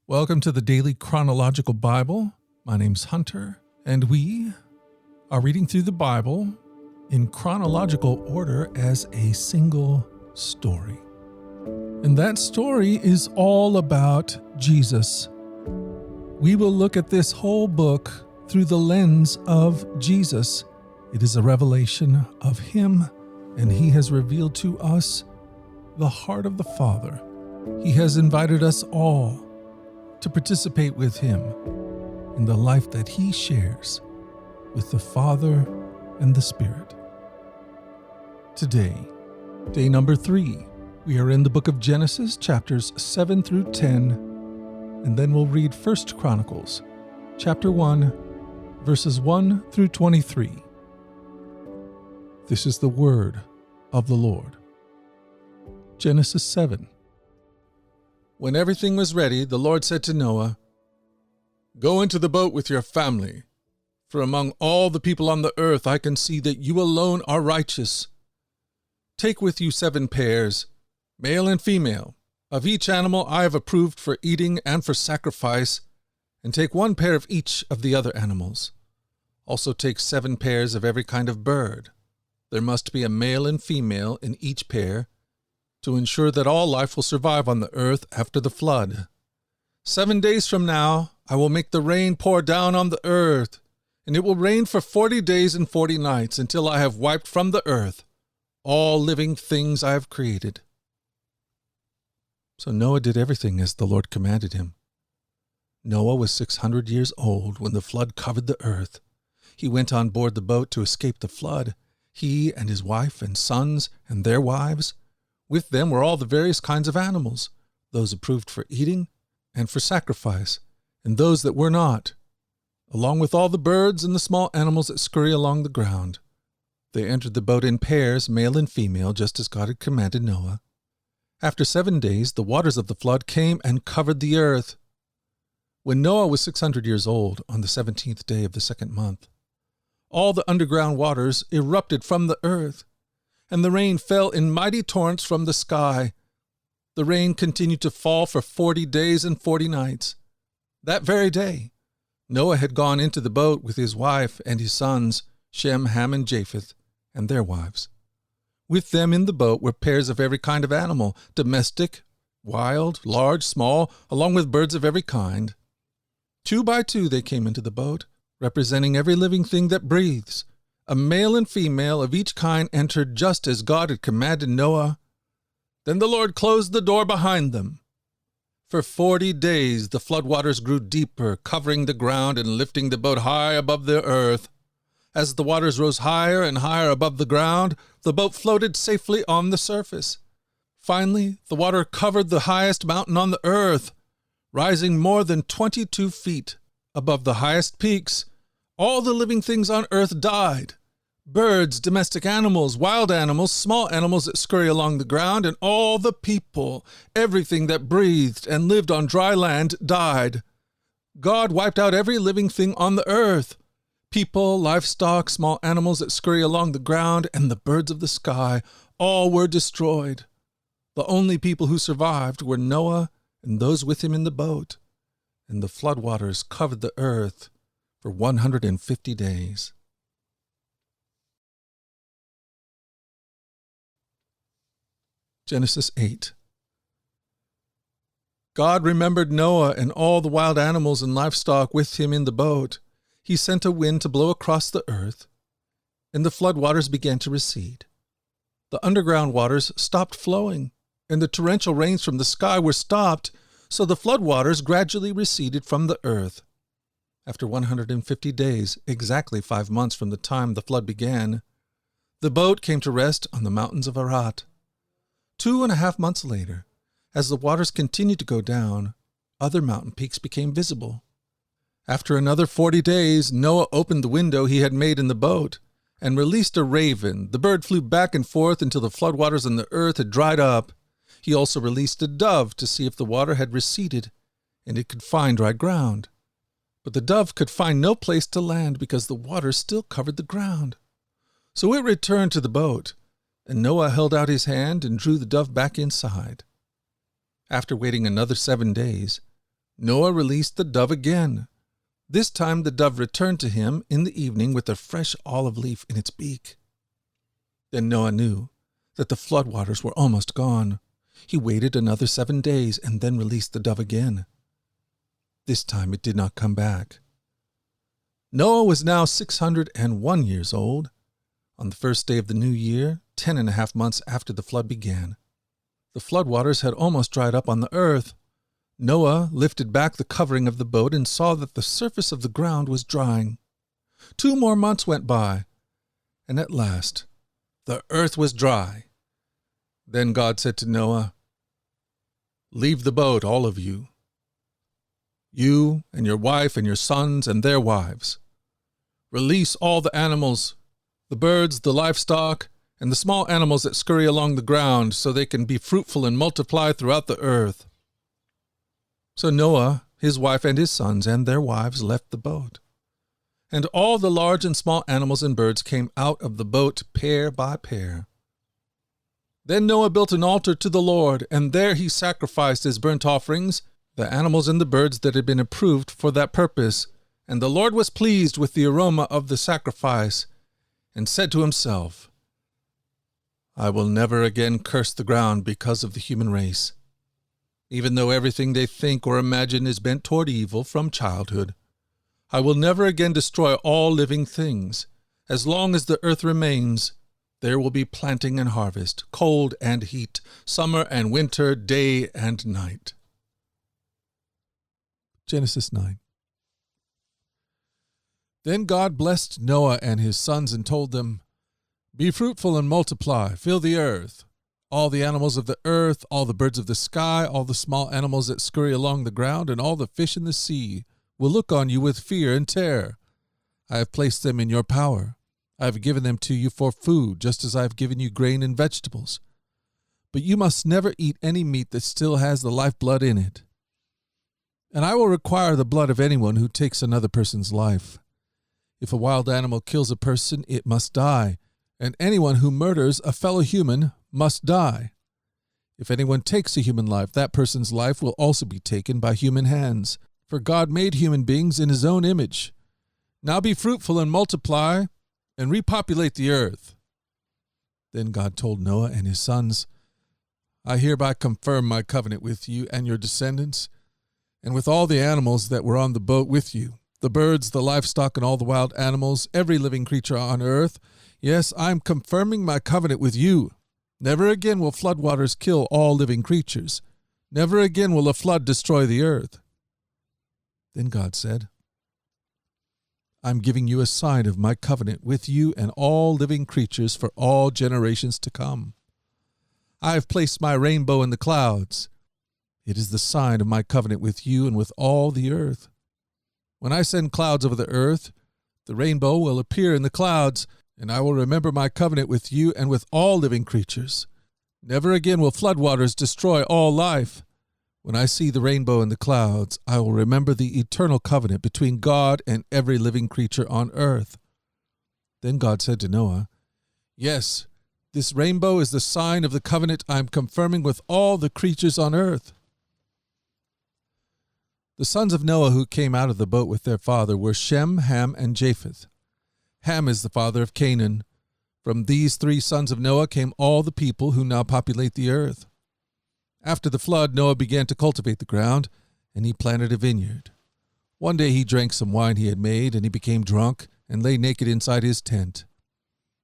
Welcome to the Daily Chronological Bible. My name's Hunter, and we are reading through the Bible in chronological order as a single story. And that story is all about Jesus. We will look at this whole book through the lens of Jesus. It is a revelation of Him, and He has revealed to us the heart of the Father. He has invited us all to participate with Him in the life that He shares with the Father and the Spirit. Today, day number 3, we are in the book of Genesis, chapters 7 through 10, and then we'll read 1 Chronicles, chapter 1, verses 1 through 23. This is the word of the Lord. Genesis 7. When everything was ready, the Lord said to Noah, "Go into the boat with your family, for among all the people on the earth I can see that you alone are righteous. Take with you 7 pairs, male and female, of each animal I have approved for eating and for sacrifice, and take 1 pair of each of the other animals. Also take 7 pairs of every kind of bird. There must be a male and female in each pair, to ensure that all life will survive on the earth after the flood. 7 days from now, I will make the rain pour down on the earth, and it will rain for 40 days and 40 nights until I have wiped from the earth all living things I have created." So Noah did everything as the Lord commanded him. Noah was 600 years old when the flood covered the earth. He went on board the boat to escape the flood, he and his wife and sons and their wives. With them were all the various kinds of animals, those approved for eating and for sacrifice, and those that were not, along with all the birds and the small animals that scurry along the ground. They entered the boat in pairs, male and female, just as God had commanded Noah. After 7 days, the waters of the flood came and covered the earth. When Noah was 600 years old, on the 17th day of the 2nd month, all the underground waters erupted from the earth, and the rain fell in mighty torrents from the sky. The rain continued to fall for 40 days and 40 nights. That very day, Noah had gone into the boat with his wife and his sons, Shem, Ham, and Japheth, and their wives. With them in the boat were pairs of every kind of animal, domestic, wild, large, small, along with birds of every kind. 2 by 2 they came into the boat, representing every living thing that breathes. A male and female of each kind entered just as God had commanded Noah. Then the Lord closed the door behind them. For 40 days the floodwaters grew deeper, covering the ground and lifting the boat high above the earth. As the waters rose higher and higher above the ground, the boat floated safely on the surface. Finally, the water covered the highest mountain on the earth, rising more than 22 feet above the highest peaks. All the living things on earth died. Birds, domestic animals, wild animals, small animals that scurry along the ground, and all the people, everything that breathed and lived on dry land, died. God wiped out every living thing on the earth. People, livestock, small animals that scurry along the ground, and the birds of the sky, all were destroyed. The only people who survived were Noah and those with him in the boat, and the floodwaters covered the earth for 150 days. Genesis 8. God remembered Noah and all the wild animals and livestock with him in the boat. He sent a wind to blow across the earth, and the floodwaters began to recede. The underground waters stopped flowing, and the torrential rains from the sky were stopped, so the floodwaters gradually receded from the earth. After 150 days, exactly 5 months from the time the flood began, the boat came to rest on the mountains of Ararat. 2.5 months later, as the waters continued to go down, other mountain peaks became visible. After another 40 days, Noah opened the window he had made in the boat and released a raven. The bird flew back and forth until the floodwaters on the earth had dried up. He also released a dove to see if the water had receded and it could find dry ground. But the dove could find no place to land because the water still covered the ground. So it returned to the boat, and Noah held out his hand and drew the dove back inside. After waiting another 7 days, Noah released the dove again. This time the dove returned to him in the evening with a fresh olive leaf in its beak. Then Noah knew that the floodwaters were almost gone. He waited another 7 days and then released the dove again. This time it did not come back. Noah was now 601 years old. On the first day of the new year, 10.5 months after the flood began, the floodwaters had almost dried up on the earth. Noah lifted back the covering of the boat and saw that the surface of the ground was drying. 2 more months went by, and at last the earth was dry. Then God said to Noah, "Leave the boat, all of you. You and your wife and your sons and their wives. Release all the animals, the birds, the livestock, and the small animals that scurry along the ground, so they can be fruitful and multiply throughout the earth." So Noah, his wife, and his sons and their wives left the boat. And all the large and small animals and birds came out of the boat pair by pair. Then Noah built an altar to the Lord, and there he sacrificed as burnt offerings the animals and the birds that had been approved for that purpose. And the Lord was pleased with the aroma of the sacrifice, and said to himself, "I will never again curse the ground because of the human race, even though everything they think or imagine is bent toward evil from childhood. I will never again destroy all living things. As long as the earth remains, there will be planting and harvest, cold and heat, summer and winter, day and night." Genesis 9. Then God blessed Noah and his sons and told them, "Be fruitful and multiply, fill the earth. All the animals of the earth, all the birds of the sky, all the small animals that scurry along the ground, and all the fish in the sea will look on you with fear and terror. I have placed them in your power. I have given them to you for food, just as I have given you grain and vegetables. But you must never eat any meat that still has the lifeblood in it. And I will require the blood of anyone who takes another person's life. If a wild animal kills a person, it must die, and anyone who murders a fellow human must die. If anyone takes a human life, that person's life will also be taken by human hands. For God made human beings in his own image. Now be fruitful and multiply, and repopulate the earth." Then God told Noah and his sons, "I hereby confirm my covenant with you and your descendants, and with all the animals that were on the boat with you, the birds, the livestock, and all the wild animals, every living creature on earth. Yes, I am confirming my covenant with you. Never again will floodwaters kill all living creatures. Never again will a flood destroy the earth." Then God said, "I'm giving you a sign of my covenant with you and all living creatures for all generations to come. I have placed my rainbow in the clouds. It is the sign of my covenant with you and with all the earth. When I send clouds over the earth, the rainbow will appear in the clouds, and I will remember my covenant with you and with all living creatures. Never again will floodwaters destroy all life. When I see the rainbow in the clouds, I will remember the eternal covenant between God and every living creature on earth." Then God said to Noah, "Yes, this rainbow is the sign of the covenant I am confirming with all the creatures on earth." The sons of Noah who came out of the boat with their father were Shem, Ham, and Japheth. Ham is the father of Canaan. From these 3 sons of Noah came all the people who now populate the earth. After the flood, Noah began to cultivate the ground, and he planted a vineyard. One day he drank some wine he had made, and he became drunk and lay naked inside his tent.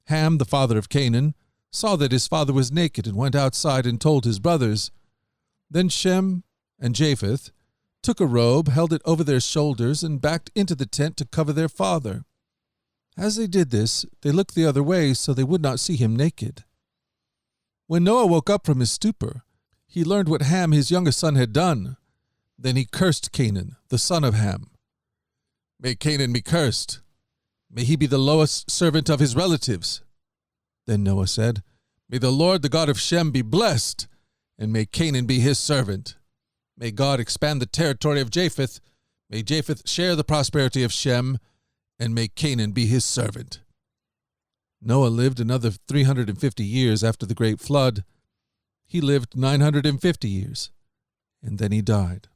Ham, the father of Canaan, saw that his father was naked and went outside and told his brothers. Then Shem and Japheth took a robe, held it over their shoulders, and backed into the tent to cover their father. As they did this, they looked the other way so they would not see him naked. When Noah woke up from his stupor, he learned what Ham, his youngest son, had done. Then he cursed Canaan, the son of Ham. "May Canaan be cursed. May he be the lowest servant of his relatives." Then Noah said, "May the Lord, the God of Shem, be blessed, and may Canaan be his servant. May God expand the territory of Japheth. May Japheth share the prosperity of Shem, and may Canaan be his servant." Noah lived another 350 years after the great flood. He lived 950 years, and then he died.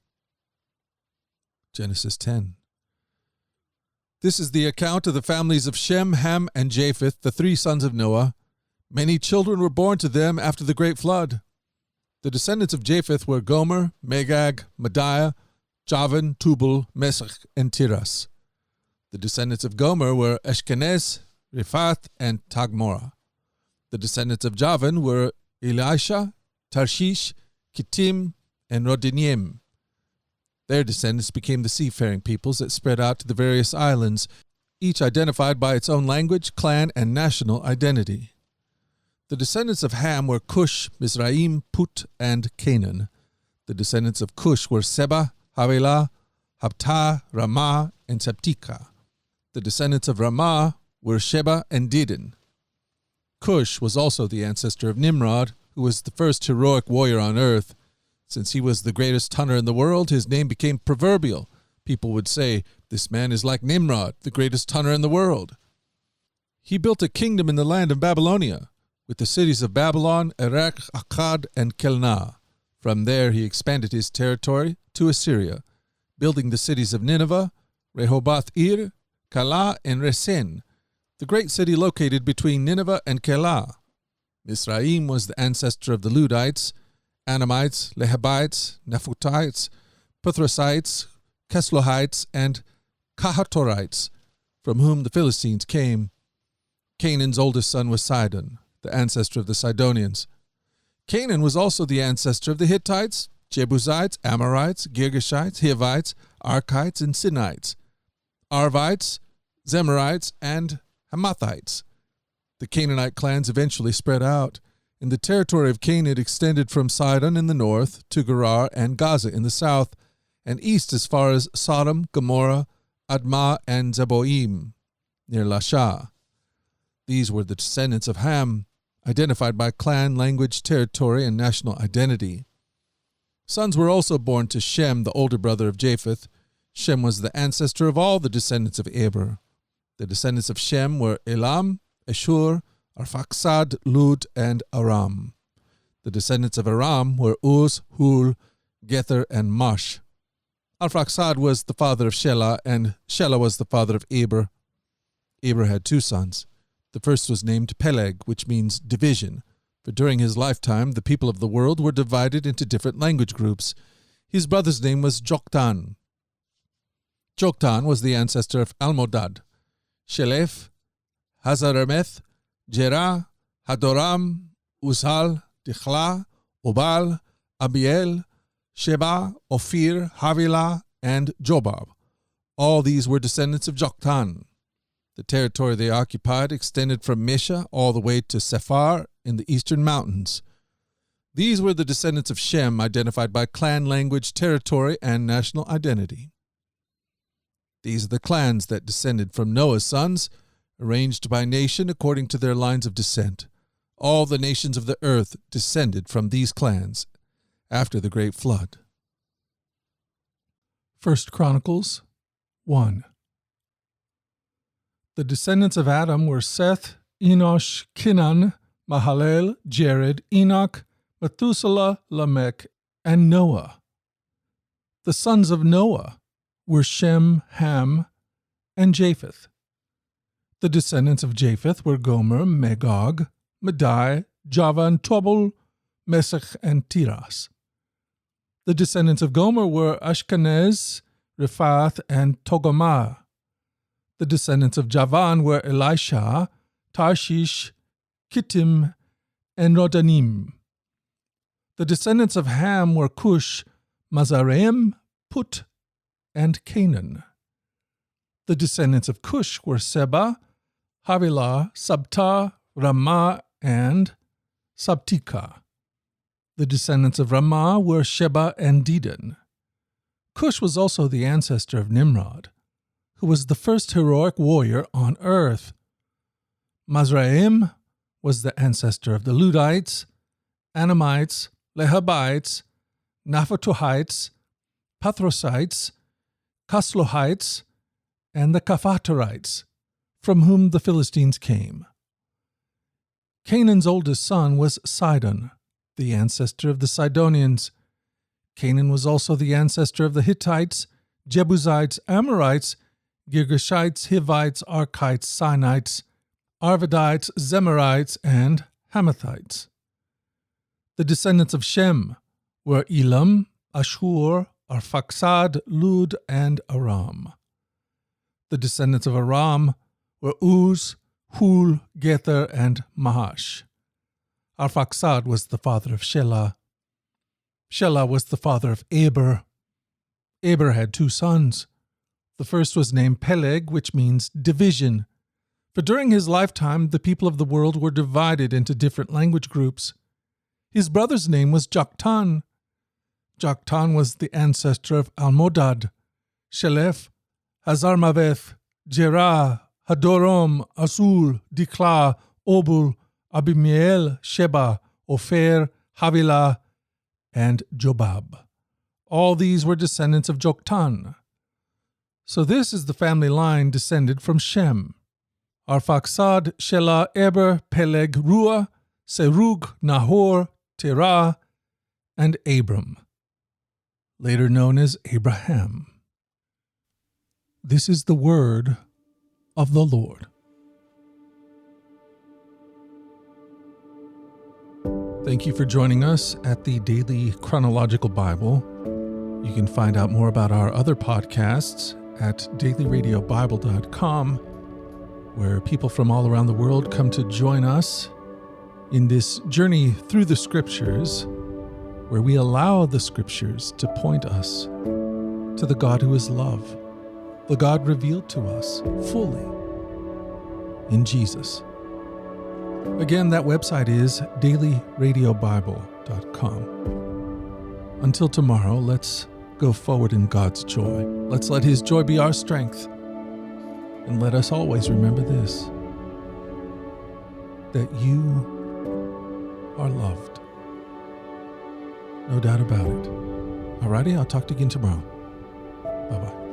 Genesis 10. This is the account of the families of Shem, Ham, and Japheth, the three sons of Noah. Many children were born to them after the great flood. The descendants of Japheth were Gomer, Magog, Madai, Javan, Tubal, Meshech, and Tiras. The descendants of Gomer were Ashkenaz, Riphath, and Tagmorah. The descendants of Javan were Elisha, Tarshish, Kittim, and Rodinim. Their descendants became the seafaring peoples that spread out to the various islands, each identified by its own language, clan, and national identity. The descendants of Ham were Cush, Mizraim, Put, and Canaan. The descendants of Cush were Seba, Havilah, Habtah, Ramah, and Sabtika. The descendants of Ramah were Sheba and Dedan. Cush was also the ancestor of Nimrod, who was the first heroic warrior on earth. Since he was the greatest hunter in the world, his name became proverbial. People would say, "This man is like Nimrod, the greatest hunter in the world." He built a kingdom in the land of Babylonia, with the cities of Babylon, Erech, Akkad, and Kelnah. From there he expanded his territory to Assyria, building the cities of Nineveh, Rehoboth-ir, Calah, and Resen, the great city located between Nineveh and Calah. Mizraim was the ancestor of the Ludites, Anamites, Lehabites, Nephutites, Pathrosites, Keslohites, and Kahatorites, from whom the Philistines came. Canaan's oldest son was Sidon, the ancestor of the Sidonians. Canaan was also the ancestor of the Hittites, Jebusites, Amorites, Girgashites, Hivites, Archites, and Sinites, Arvites, Zemarites, and Hamathites. The Canaanite clans eventually spread out, and the territory of Canaan extended from Sidon in the north to Gerar and Gaza in the south, and east as far as Sodom, Gomorrah, Admah, and Zeboim, near Lasha. These were the descendants of Ham, identified by clan, language, territory, and national identity. Sons were also born to Shem, the older brother of Japheth. Shem was the ancestor of all the descendants of Eber. The descendants of Shem were Elam, Ashur, Arphaxad, Lud, and Aram. The descendants of Aram were Uz, Hul, Gether, and Mash. Arphaxad was the father of Shelah, and Shelah was the father of Eber. Eber had two sons. The first was named Peleg, which means division, for during his lifetime the people of the world were divided into different language groups. His brother's name was Joktan. Joktan was the ancestor of Almodad, Shelef, Hazaremeth, Jerah, Hadoram, Uzal, Dichla, Obal, Abiel, Sheba, Ophir, Havilah, and Jobab. All these were descendants of Joktan. The territory they occupied extended from Mesha all the way to Sephar in the eastern mountains. These were the descendants of Shem, identified by clan, language, territory, and national identity. These are the clans that descended from Noah's sons, arranged by nation according to their lines of descent. All the nations of the earth descended from these clans after the great flood. 1 Chronicles 1. The descendants of Adam were Seth, Enosh, Kinan, Mahalalel, Jared, Enoch, Methuselah, Lamech, and Noah. The sons of Noah were Shem, Ham, and Japheth. The descendants of Japheth were Gomer, Magog, Madai, Javan, Tubal, Meshech, and Tiras. The descendants of Gomer were Ashkenaz, Riphath, and Togarmah. The descendants of Javan were Elisha, Tarshish, Kittim, and Rodanim. The descendants of Ham were Cush, Mizraim, Put, and Canaan. The descendants of Cush were Seba, Havilah, Sabta, Ramah, and Sabtika. The descendants of Ramah were Sheba and Dedan. Cush was also the ancestor of Nimrod, who was the first heroic warrior on earth. Mizraim was the ancestor of the Ludites, Anamites, Lehabites, Naphtuhites, Pathrosites, Kaslohites, and the Kaphatorites, from whom the Philistines came. Canaan's oldest son was Sidon, the ancestor of the Sidonians. Canaan was also the ancestor of the Hittites, Jebusites, Amorites, Girgashites, Hivites, Archites, Sinites, Arvadites, Zemarites, and Hamathites. The descendants of Shem were Elam, Ashur, Arphaxad, Lud, and Aram. The descendants of Aram were Uz, Hul, Gether, and Mahash. Arphaxad was the father of Shelah. Shelah was the father of Eber. Eber had 2 sons. The first was named Peleg, which means division, for during his lifetime the people of the world were divided into different language groups. His brother's name was Joktan. Joktan was the ancestor of Almodad, Shelef, Hazarmaveth, Jerah, Hadoram, Asul, Dikla, Obul, Abimiel, Sheba, Ophir, Havilah, and Jobab. All these were descendants of Joktan. So this is the family line descended from Shem. Arphaxad, Shelah, Eber, Peleg, Ruah, Serug, Nahor, Terah, and Abram, later known as Abraham. This is the word of the Lord. Thank you for joining us at the Daily Chronological Bible. You can find out more about our other podcasts at dailyradiobible.com, where people from all around the world come to join us in this journey through the Scriptures, where we allow the Scriptures to point us to the God who is love, the God revealed to us fully in Jesus. Again, that website is dailyradiobible.com. Until tomorrow, let's go forward in God's joy. Let's let His joy be our strength. And let us always remember this, that you are loved. No doubt about it. Alrighty, I'll talk to you again tomorrow. Bye-bye.